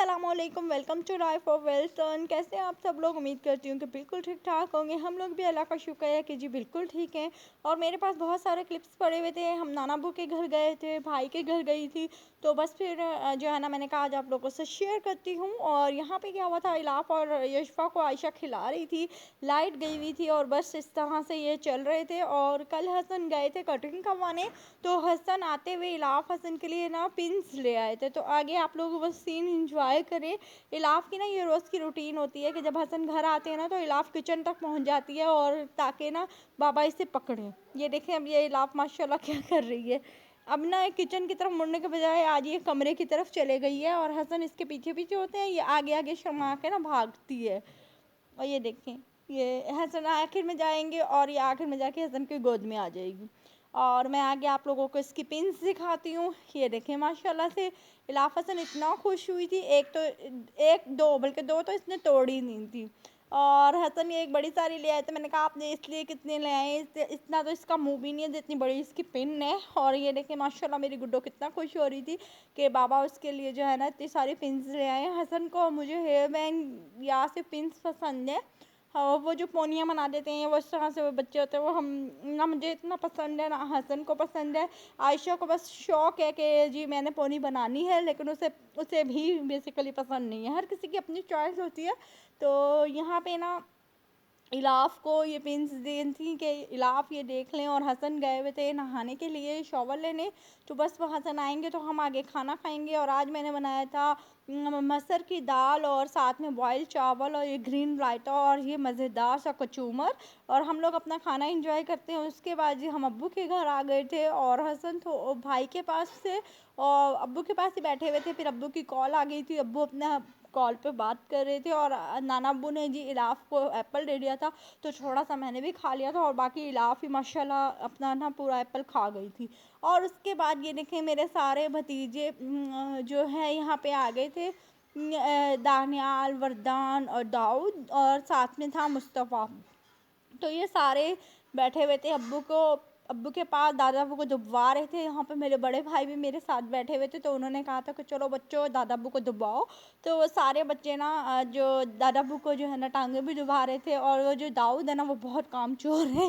अस्सलामुअलैकुम, welcome to life of वेल्सन। कैसे हैं आप सब लोग? उम्मीद करती हूँ कि बिल्कुल ठीक ठाक होंगे। हम लोग भी अल्लाह का शुक्र है कि जी बिल्कुल ठीक हैं। और मेरे पास बहुत सारे क्लिप्स पड़े हुए थे। हम नाना बू के घर गए थे, भाई के घर गई थी, तो बस फिर जो है ना, मैंने कहा आज आप लोगों से शेयर करती हूँ। और यहाँ पे क्या हुआ था, इलाफ और यशफा को आयशा खिला रही थी, लाइट गई हुई थी और बस इस तरह से ये चल रहे थे। और कल हसन गए थे कटिंग करवाने, तो हसन आते हुए इलाफ हसन के लिए ना पिन्स ले आए थे। तो आगे आप लोग बस सीन इंजॉय करें। इलाफ की ना ये रोज़ की रूटीन होती है कि जब हसन घर आते हैं ना, तो इलाफ किचन तक पहुंच जाती है और ताकि ना बाबा इसे पकड़े। ये देखें, अब ये इलाफ माशाल्लाह क्या कर रही है। अब ना किचन की तरफ मुड़ने के बजाय आज ये कमरे की तरफ चले गई है और हसन इसके पीछे पीछे होते हैं, ये आगे आगे शर्मा के ना भागती है। और ये देखें, ये हसन आखिर में जाएंगे और ये आखिर में जाके हसन की गोद में आ जाएगी। और मैं आगे आप लोगों को इसकी पिन्स दिखाती हूँ। ये देखें माशाल्लाह से इलाफ हसन इतना खुश हुई थी, एक दो बल्कि दो तो इसने तोड़ी नहीं थी। और हसन ये एक बड़ी सारी ले आए थे। मैंने कहा आपने इसलिए कितने ले आए, इतना तो इसका मुंह भी नहीं है जितनी बड़ी इसकी पिन है। और ये देखें माशाल्लाह मेरी गुड्डो कितना खुश हो रही थी कि बाबा उसके लिए जो है ना इतनी सारी पिन्स ले आए हैं। हसन को मुझे हेयर बैंड या सिर्फ पिन्स पसंद है। हाँ, वो जो पोनियाँ बना देते हैं वो इस तरह से वो बच्चे होते हैं, वो हम ना, मुझे इतना पसंद है ना हसन को पसंद है। आयशा को बस शौक़ है कि जी मैंने पोनी बनानी है, लेकिन उसे उसे भी बेसिकली पसंद नहीं है। हर किसी की अपनी चॉइस होती है। तो यहाँ पे ना इलाफ को ये पिन्स दी थी कि इलाफ ये देख लें। और हसन गए हुए थे नहाने के लिए, शॉवर लेने, तो बस वो हसन आएंगे तो हम आगे खाना खाएंगे। और आज मैंने बनाया था मसर की दाल और साथ में बॉयल चावल और ये ग्रीन रायता और ये मज़ेदार सा कचूमर। और हम लोग अपना खाना एंजॉय करते हैं। उसके बाद जी हम अब्बू के घर आ गए थे और हसन तो भाई के पास से और अब्बू के पास ही बैठे हुए थे। फिर अब्बू की कॉल आ गई थी, अब्बू अपना कॉल पे बात कर रहे थे। और नाना अब्बू ने जी इलाफ को एप्पल दे दिया था, तो थोड़ा सा मैंने भी खा लिया था और बाकी इलाफ ही माशाल्लाह अपना ना पूरा एप्पल खा गई थी। और उसके बाद ये देखें मेरे सारे भतीजे जो है यहाँ पे आ गए थे, दानियाल, वरदान और दाऊद, और साथ में था मुस्तफ़ा। तो ये सारे बैठे हुए थे अब्बू के पास, दादा अब्बू को दुबवा रहे थे। यहाँ पे मेरे बड़े भाई भी मेरे साथ बैठे हुए थे, तो उन्होंने कहा था कि चलो बच्चों दादा अब्बू को दुबवाओ। तो वो सारे बच्चे ना जो दादा अब्बू को जो है ना टांगे भी दुबा रहे थे। और वो जो दाऊद है ना वो बहुत कामचोर है,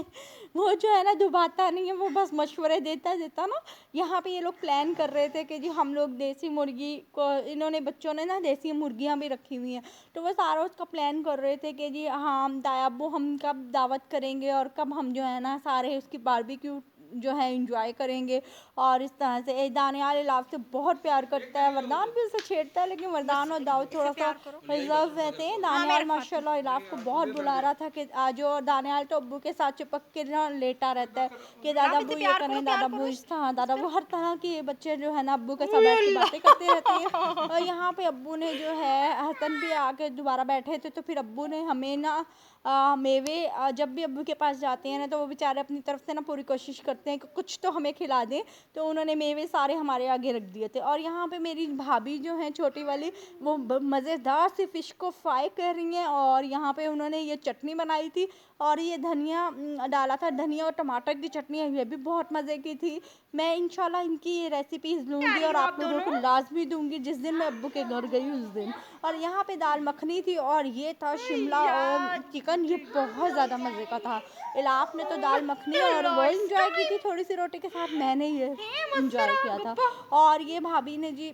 वो जो है ना दुबाता नहीं है, वो बस मशवरे देता देता ना। यहाँ पे ये लोग प्लान कर रहे थे कि जी हम लोग देसी मुर्गी को, इन्होंने बच्चों ने ना देसी मुर्गियाँ भी रखी हुई हैं, तो वो सारा उसका प्लान कर रहे थे कि जी हाँ हम दायाबू हम कब दावत करेंगे और कब हम जो है ना सारे उसकी बारबेक्यू जो है एंजॉय करेंगे। और इस तरह से दानियाल इलाफ से बहुत प्यार करता है, वरदान भी उसे छेड़ता है, लेकिन वरदान और दाऊद थोड़ा सा रिजर्व रहते हैं। दानियाल माशाल्लाह इलाफ को बहुत बुला रहा था कि आज, और दानियाल तो अब्बू के साथ चिपक के ना लेटा रहता है कि दादा अब्बू ये करें, दादा अब्बू इस तरह, दादा अब्बू हर तरह के बच्चे जो है ना अब्बू के साथ बैठ के बातें करते रहते हैं। और यहाँ पे अब्बू ने जो है हसन भी आके दोबारा बैठे थे, तो फिर अब्बू ने हमें ना मेवे, जब भी अब्बू के पास जाते हैं ना तो वो बेचारे अपनी तरफ से ना पूरी कोशिश करते हैं कि कुछ तो हमें खिला दें। तो उन्होंने मेवे सारे हमारे आगे रख दिए थे। और यहाँ पे मेरी भाभी जो हैं छोटी वाली, वो मज़ेदार सी फ़िश को फ्राई कर रही हैं। और यहाँ पे उन्होंने ये चटनी बनाई थी और ये धनिया डाला था, धनिया और टमाटर की चटनी है, ये भी बहुत मज़े की थी। मैं इंशाल्लाह इनकी ये रेसिपीज़ लूँगी और आप लोगों को लाजमी दूँगी जिस दिन मैं अब्बू के घर गई उस दिन। और यहाँ पे दाल मखनी थी और ये था शिमला और चिकन, ये बहुत ज़्यादा मज़े का था। इलाफ ने तो दाल मखनी और वो इंजॉय की थी थोड़ी सी रोटी के साथ, मैंने ये इंजॉय किया था। और ये भाभी ने जी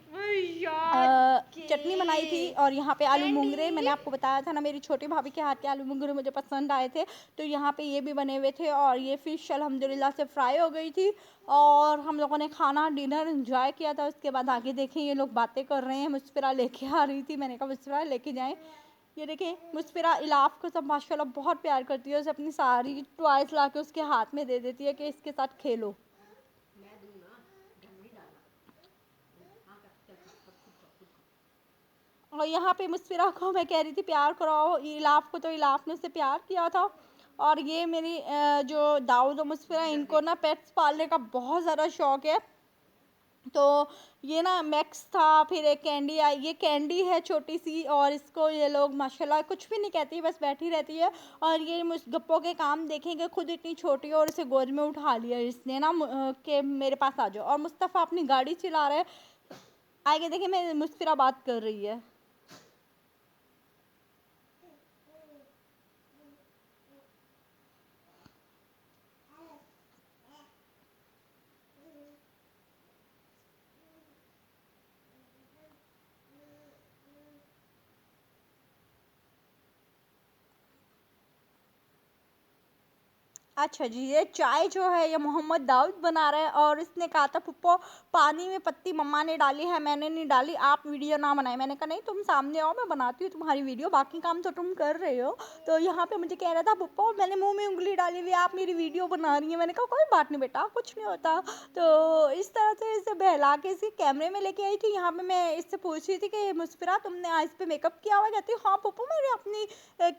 चटनी बनाई थी और यहाँ पे आलू मूंगरे, मैंने आपको बताया था ना मेरी छोटी भाभी के हाथ के आलू मूंगरे मुझे पसंद आए थे, तो यहाँ पे ये भी बने हुए थे। और ये फ़िश अल्हम्दुलिल्लाह से फ्राई हो गई थी और हम लोगों ने खाना डिनर एंजॉय किया था। उसके बाद आगे देखें ये लोग बातें कर रहे हैं, मुस्फिरा लेके आ रही थी, मैंने कहा मुस्फिरा लेके जाएं। ये देखें मुस्फिरा इलाफ को सब माशाल्लाह बहुत प्यार करती है, उसे अपनी सारी टॉयज़ ला के उसके हाथ में दे देती है कि इसके साथ खेलो। और यहाँ पे मुस्फिरा को मैं कह रही थी प्यार कराओ इलाफ को, तो इलाफ ने उससे प्यार किया था। और ये मेरी जो दाऊद और मुस्फिरा, इनको ना पेट्स पालने का बहुत ज़्यादा शौक़ है। तो ये ना मैक्स था, फिर एक कैंडी आई, ये कैंडी है छोटी सी, और इसको ये लोग माशाल्लाह कुछ भी नहीं कहती, बस बैठी रहती है। और ये गप्पों के काम देखेंगे, खुद इतनी छोटी है और इसे गोद में उठा लिया इसने ना कि मेरे पास आ जाओ। और मुस्तफ़ा अपनी गाड़ी चला रहा है, आगे देखिए मैं मुस्फिरा बात कर रही है। अच्छा जी, ये चाय जो है ये मोहम्मद दाऊद बना रहा है और इसने कहा था पप्पो पानी में पत्ती मम्मा ने डाली है, मैंने नहीं डाली, आप वीडियो ना बनाएं। मैंने कहा नहीं, तुम सामने आओ, मैं बनाती हूँ तुम्हारी वीडियो, बाकी काम तो तुम कर रहे हो। तो यहाँ पे मुझे कह रहा था पप्पो मैंने मुंह में उंगली डाली हुई है, आप मेरी वीडियो बना रही हैं। मैंने कहा कोई बात नहीं बेटा, कुछ नहीं होता। तो इस तरह से इसे बहला के इसे कैमरे में लेके आई थी। यहाँ पे मैं इससे पूछ रही थी कि मुस्फिरा तुमने आज पे मेकअप किया हुआ? कहती हाँ पप्पू मेरी अपनी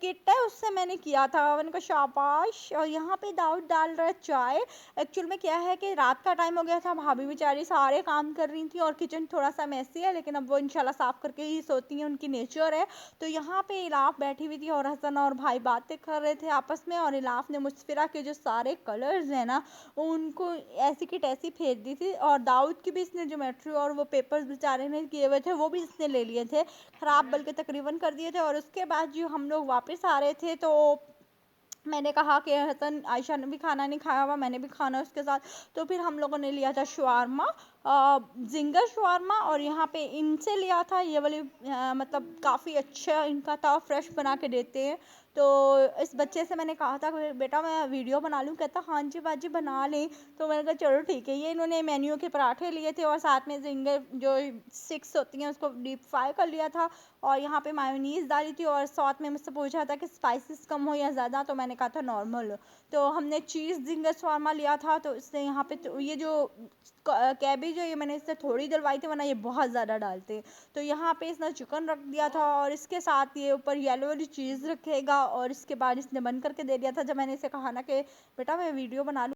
किट है उससे मैंने किया था। मैंने कहा शाबाश। और यहाँ पे दाऊद डाल रहा है चाय। एक्चुअल में क्या है कि रात का टाइम हो गया था, भाभी बेचारी सारे काम कर रही थी और किचन थोड़ा सा मैसी है, लेकिन अब वो इंशाल्लाह साफ करके ही सोती हैं, उनकी नेचर है। तो यहाँ पे इलाफ बैठी हुई थी और हसन और भाई बातें कर रहे थे आपस में, और इलाफ ने मुस्फिरा के जो सारे कलर्स हैं ना उनको ऐसी की तैसी फेंक दी थी, और दाऊद की भी इसने ज्योमेट्री और वो पेपर्स बेचारे ने किए हुए थे वो भी इसने ले लिए थे, खराब बल्कि तकरीबन कर दिए थे। और उसके बाद जो हम लोग वापस आ रहे थे तो मैंने कहा कि हसन आयशा ने भी खाना नहीं खाया हुआ, मैंने भी खाना उसके साथ। तो फिर हम लोगों ने लिया था शवारमा, जिंगर शवारमा, और यहाँ पे इनसे लिया था ये वाली मतलब काफ़ी अच्छा इनका था, फ्रेश बना के देते हैं। तो इस बच्चे से मैंने कहा था कि बेटा मैं वीडियो बना लूँ, कहता हाँ जी बाजी बना लें। तो मैंने कहा चलो ठीक है। ये इन्होंने मेन्यू के पराठे लिए थे और साथ में जिंगर जो स्टिक्स होती हैं उसको डीप फ्राई कर लिया था, और यहाँ पे मायोनीज़ डाली थी, और साथ में मुझसे पूछा था कि स्पाइसेस कम हो या ज़्यादा, तो मैंने कहा था नॉर्मल। तो हमने चीज़ जिंगर शवारमा लिया था, तो इससे यहाँ पे तो ये जो कैबेज है ये मैंने इससे थोड़ी डलवाई थी, वरना ये बहुत ज़्यादा डालते हैं। तो यहाँ पे इसने चिकन रख दिया था और इसके साथ ये ऊपर येलो वाली चीज़ रखेगा, और इसके बाद इसने बंद करके दे दिया था। जब मैंने इसे कहा ना कि बेटा मैं वीडियो बना लूँ